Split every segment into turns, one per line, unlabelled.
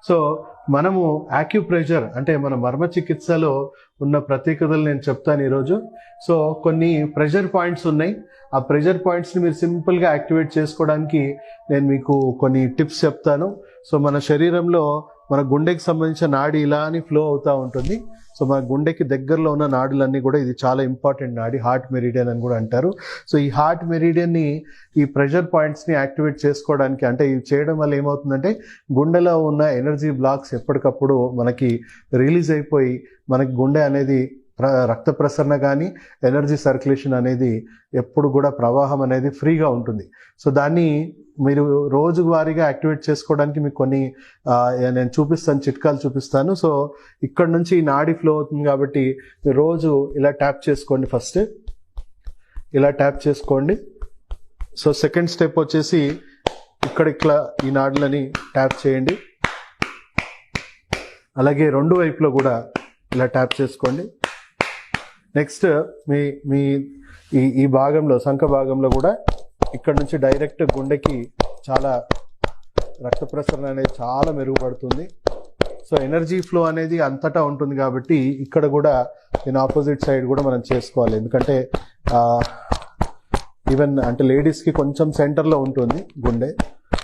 So మనము acupressure అంటే మన మర్మ చికిత్సలో ఉన్న ప్రత్యేకతలు నేను చెప్తాను ఈరోజు. సో కొన్ని ప్రెషర్ పాయింట్స్ ఉన్నాయి. ఆ ప్రెషర్ పాయింట్స్ని మీరు సింపుల్గా యాక్టివేట్ చేసుకోవడానికి నేను మీకు కొన్ని టిప్స్ చెప్తాను. సో మన శరీరంలో మన గుండెకి సంబంధించిన నాడి ఇలా అని ఫ్లో అవుతూ ఉంటుంది. సో మన గుండెకి దగ్గరలో ఉన్న నాడులన్నీ కూడా ఇది చాలా ఇంపార్టెంట్ నాడి, హార్ట్ మెరిడియన్ అని కూడా అంటారు. సో ఈ హార్ట్ మెరిడియన్ని ఈ ప్రెషర్ పాయింట్స్ని యాక్టివేట్ చేసుకోవడానికి, అంటే ఇవి చేయడం వల్ల ఏమవుతుందంటే గుండెలో ఉన్న ఎనర్జీ బ్లాక్స్ ఎప్పటికప్పుడు మనకి రిలీజ్ అయిపోయి మనకి గుండె అనేది రక్త ప్రసరణ కానీ ఎనర్జీ సర్క్యులేషన్ అనేది ఎప్పుడు కూడా ప్రవాహం అనేది ఫ్రీగా ఉంటుంది. సో దాన్ని మీరు రోజువారీగా యాక్టివేట్ చేసుకోవడానికి మీకు కొన్ని నేను చూపిస్తాను, చిట్కాలు చూపిస్తాను. సో ఇక్కడ నుంచి నాడీ ఫ్లో అవుతుంది కాబట్టి మీరు రోజు ఇలా ట్యాప్ చేసుకోండి. ఫస్ట్ ఇలా ట్యాప్ చేసుకోండి. సో సెకండ్ స్టెప్ వచ్చేసి ఇక్కడ ఈ నాడులని ట్యాప్ చేయండి. అలాగే రెండు వైపులో కూడా ఇలా ట్యాప్ చేసుకోండి. నెక్స్ట్ మీ ఈ భాగంలో, సంఖ భాగంలో కూడా ఇక్కడ నుంచి డైరెక్ట్ గుండెకి చాలా రక్త ప్రసరణ అనేది చాలా మెరుగుపడుతుంది. సో ఎనర్జీ ఫ్లో అనేది అంతటా ఉంటుంది కాబట్టి ఇక్కడ కూడా నేను ఆపోజిట్ సైడ్ కూడా మనం చేసుకోవాలి. ఎందుకంటే ఈవెన్ అంటే లేడీస్కి కొంచెం సెంటర్లో ఉంటుంది గుండె.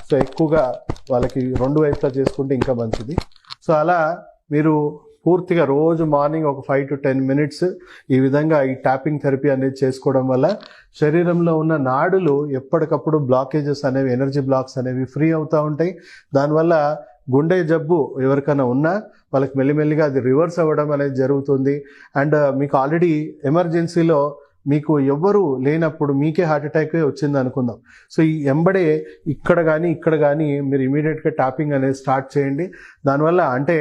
సో ఎక్కువగా వాళ్ళకి రెండు వైపులా చేసుకుంటే ఇంకా మంచిది. సో అలా మీరు పూర్తిగా రోజు మార్నింగ్ ఒక 5 to 10 minutes ఈ విధంగా ఈ ట్యాపింగ్ థెరపీ అనేది చేసుకోవడం వల్ల శరీరంలో ఉన్న నాడులు ఎప్పటికప్పుడు బ్లాకేజెస్ అనేవి, ఎనర్జీ బ్లాక్స్ అనేవి ఫ్రీ అవుతూ ఉంటాయి. దానివల్ల గుండె జబ్బు ఎవరికైనా ఉన్నా వాళ్ళకి మెల్లిమెల్లిగా అది రివర్స్ అవ్వడం అనేది జరుగుతుంది. అండ్ మీకు ఆల్రెడీ ఎమర్జెన్సీలో మీకు ఎవ్వరు లేనప్పుడు మీకే హార్ట్ అటాక్ వచ్చింది అనుకుందాం. సో ఈ ఎంబడే ఇక్కడ కానీ మీరు ఇమీడియట్గా ట్యాపింగ్ అనేది స్టార్ట్ చేయండి. దానివల్ల అంటే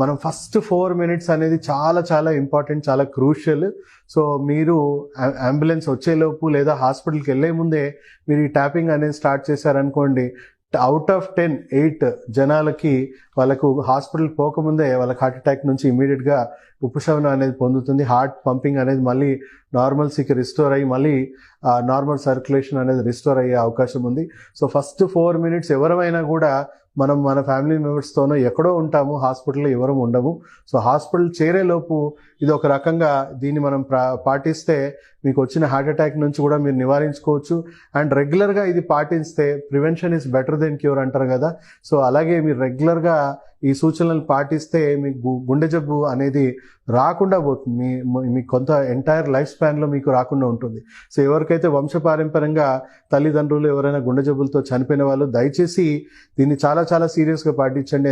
మనం ఫస్ట్ 4 minutes అనేది చాలా చాలా ఇంపార్టెంట్, చాలా క్రూషియల్. సో మీరు అంబులెన్స్ వచ్చేలోపు లేదా హాస్పిటల్కి వెళ్ళే ముందే మీరు ఈ ట్యాపింగ్ అనేది స్టార్ట్ చేశారనుకోండి, అవుట్ ఆఫ్ 10, 8 జనాలకి వాళ్ళకు హాస్పిటల్ పోకముందే వాళ్ళకి హార్ట్ అటాక్ నుంచి ఇమీడియట్గా ఉపశమనం అనేది పొందుతుంది. హార్ట్ పంపింగ్ అనేది మళ్ళీ నార్మల్సీకి రిస్టోర్ అయ్యి మళ్ళీ నార్మల్ సర్క్యులేషన్ అనేది రిస్టోర్ అయ్యే అవకాశం ఉంది. సో ఫస్ట్ 4 minutes ఎవరైనా కూడా మనం మన ఫ్యామిలీ మెంబర్స్తోనో ఎక్కడో ఉంటాము, హాస్పిటల్లో ఎవరు ఉండము. సో హాస్పిటల్ చేరేలోపు ఇది ఒక రకంగా దీన్ని మనం పాటిస్తే మీకు వచ్చిన హార్ట్ అటాక్ నుంచి కూడా మీరు నివారించుకోవచ్చు. అండ్ రెగ్యులర్గా ఇది పాటిస్తే prevention is better than cure అంటారు కదా. సో అలాగే మీరు రెగ్యులర్గా ఈ సూచనలు పాటిస్తే మీకు గుండె జబ్బు అనేది రాకుండా పోతుంది. మీకు కొంత ఎంటైర్ లైఫ్ స్పాన్లో మీకు రాకుండా ఉంటుంది. సో ఎవరికైతే వంశపారంపర్యంగా తల్లిదండ్రులు ఎవరైనా గుండె జబ్బులతో చనిపోయిన వాళ్ళు దయచేసి దీన్ని చాలా చాలా సీరియస్గా పాటించండి.